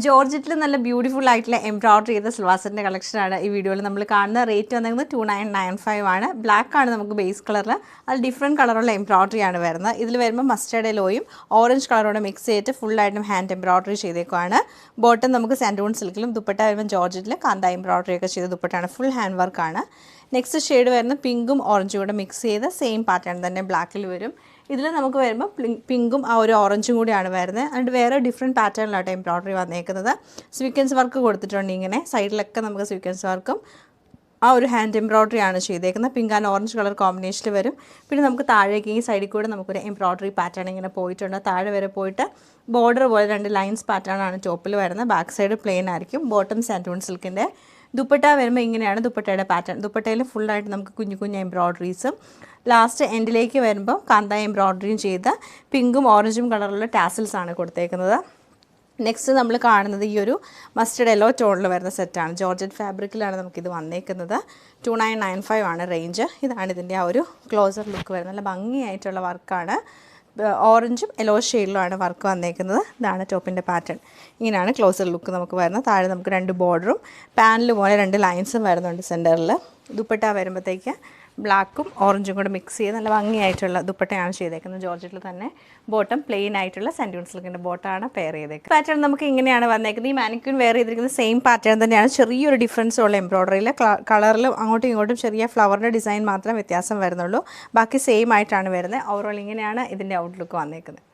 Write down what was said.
ജോർജറ്റിൽ നല്ല ബ്യൂട്ടിഫുൾ ആയിട്ടുള്ള എംബ്രോയിഡറി ചെയ്ത സിൽവാസറിൻ്റെ കളക്ഷനാണ് ഈ വീഡിയോയിൽ നമ്മൾ കാണുന്ന. റേറ്റ് വന്നിരുന്നത് 2995 ആണ്. ബ്ലാക്ക് ആണ് നമുക്ക് ബേസ് കളറിൽ, അത് ഡിഫറെൻറ്റ് കളറുള്ള എംബ്രോയിഡറി ആണ് വരുന്നത്. ഇതിൽ വരുമ്പോൾ മസ്റ്റേർഡ് യെല്ലോയും ഓറഞ്ച് കളറോടെ മിക്സ് ചെയ്തിട്ട് ഫുള്ളായിട്ടും ഹാൻഡ് എംബ്രോയിഡറി ചെയ്തേക്കുവാണ്. ബോട്ടം നമുക്ക് സാൻഡൂൺ സിൽക്കിലും, ദുപ്പട്ട വരുമ്പോൾ ജോർജറ്റിൽ കാന്ത എംബ്രോയിഡറി ഒക്കെ ചെയ്ത ദുപ്പട്ടയാണ്. ഫുൾ ഹാൻഡ് വർക്കാണ്. നെക്സ്റ്റ് ഷെയ്ഡ് വരുന്നത് പിങ്കും ഓറഞ്ചും കൂടെ മിക്സ് ചെയ്ത് സെയിം പാറ്റേൺ തന്നെ ബ്ലാക്കിൽ വരും. ഇതിൽ നമുക്ക് വരുമ്പോൾ പിങ്കും ആ ഒരു ഓറഞ്ചും കൂടിയാണ് വരുന്നത്. അതുകൊണ്ട് വേറെ ഡിഫറെൻറ്റ് പാറ്റേണിലായിട്ട് എംബ്രോയിഡറി വന്നേക്കുന്നത്. സ്വീക്വൻസ് വർക്ക് കൊടുത്തിട്ടുണ്ട്. ഇങ്ങനെ സൈഡിലൊക്കെ നമുക്ക് സ്വീക്വൻസ് വർക്കും ആ ഒരു ഹാൻഡ് എംബ്രോയിഡറി ആണ് ചെയ്തേക്കുന്നത്. പിങ്ക് ആൻഡ് ഓറഞ്ച് കളർ കോമ്പിനേഷനിൽ വരും. പിന്നെ നമുക്ക് താഴേക്ക് ഈ സൈഡിൽ കൂടെ നമുക്കൊരു എംബ്രോയിഡറി പാറ്റേൺ ഇങ്ങനെ പോയിട്ടുണ്ട്. താഴെ വരെ പോയിട്ട് ബോർഡർ പോലെ 2 ലൈൻസ് പാറ്റേൺ ആണ് ടോപ്പിൽ വരുന്നത്. ബാക്ക് സൈഡ് പ്ലെയിൻ ആയിരിക്കും. ബോട്ടം സാൻഡൂൺ സിൽക്കിൻ്റെ. ദുപ്പട്ട വരുമ്പോൾ ഇങ്ങനെയാണ് ദുപ്പട്ടയുടെ പാറ്റേൺ. ദുപ്പട്ടയിൽ ഫുള്ളായിട്ട് നമുക്ക് കുഞ്ഞു കുഞ്ഞു എംബ്രോയിഡറീസും ലാസ്റ്റ് എൻഡിലേക്ക് വരുമ്പോൾ കാന്ത എംബ്രോയിഡറിയും ചെയ്ത് പിങ്കും ഓറഞ്ചും കളറുള്ള ടാസിൽസ് ആണ് കൊടുത്തേക്കുന്നത്. നെക്സ്റ്റ് നമ്മൾ കാണുന്നത് ഈ ഒരു മസ്റ്റർഡ് യെല്ലോ ടോണിൽ വരുന്ന സെറ്റാണ്. ജോർജറ്റ് ഫാബ്രിക്കിലാണ് നമുക്കിത് വന്നേക്കുന്നത്. 2995 ആണ് റേഞ്ച്. ഇതാണ് ഇതിൻ്റെ ആ ഒരു ക്ലോസർ ലുക്ക് വരുന്നത്. നല്ല ഭംഗിയായിട്ടുള്ള വർക്കാണ്. ഓറഞ്ചും യെല്ലോ ഷെയ്ഡിലുമാണ് വർക്ക് വന്നേക്കുന്നത്. ഇതാണ് ടോപ്പിൻ്റെ പാറ്റേൺ. ഇങ്ങനെയാണ് ക്ലോസർ ലുക്ക് നമുക്ക് വരുന്നത്. താഴെ നമുക്ക് 2 ബോർഡറും പാനൽ പോലെ 2 ലൈൻസും വരുന്നുണ്ട് സെൻറ്ററിൽ. ദുപ്പട്ട വരുമ്പോഴത്തേക്ക് ബ്ലാക്കും ഓറഞ്ചും കൂടെ മിക്സ് ചെയ്ത് നല്ല ഭംഗിയായിട്ടുള്ള ദുപ്പട്ടയാണ് ചെയ്തേക്കുന്നത്. ജോർജറ്റിൽ തന്നെ ബോട്ടം പ്ലെയിൻ ആയിട്ടുള്ള സാൻഡൂൺ സിൽക്കിൻ്റെ ബോട്ടമാണ് പെയർ ചെയ്തേക്കുന്നത്. പാറ്റേൺ നമുക്ക് ഇങ്ങനെയാണ് വന്നേക്കുന്നത്. ഈ മാനിക്യൂൻ വെയർ ചെയ്തിരിക്കുന്നത് സെയിം പാറ്റേൺ തന്നെയാണ്. ചെറിയൊരു ഡിഫറൻസ് ഉള്ള എംബ്രോയിഡറിയിൽ കളറിലും അങ്ങോട്ടും ഇങ്ങോട്ടും ചെറിയ ഫ്ലവറിൻ്റെ ഡിസൈൻ മാത്രം വ്യത്യാസം വരുന്നുള്ളൂ. ബാക്കി സെയിം ആയിട്ടാണ് വരുന്നത്. ഓവറോൾ ഇങ്ങനെയാണ് ഇതിൻ്റെ ഔട്ട്ലുക്ക് വന്നേക്കുന്നത്.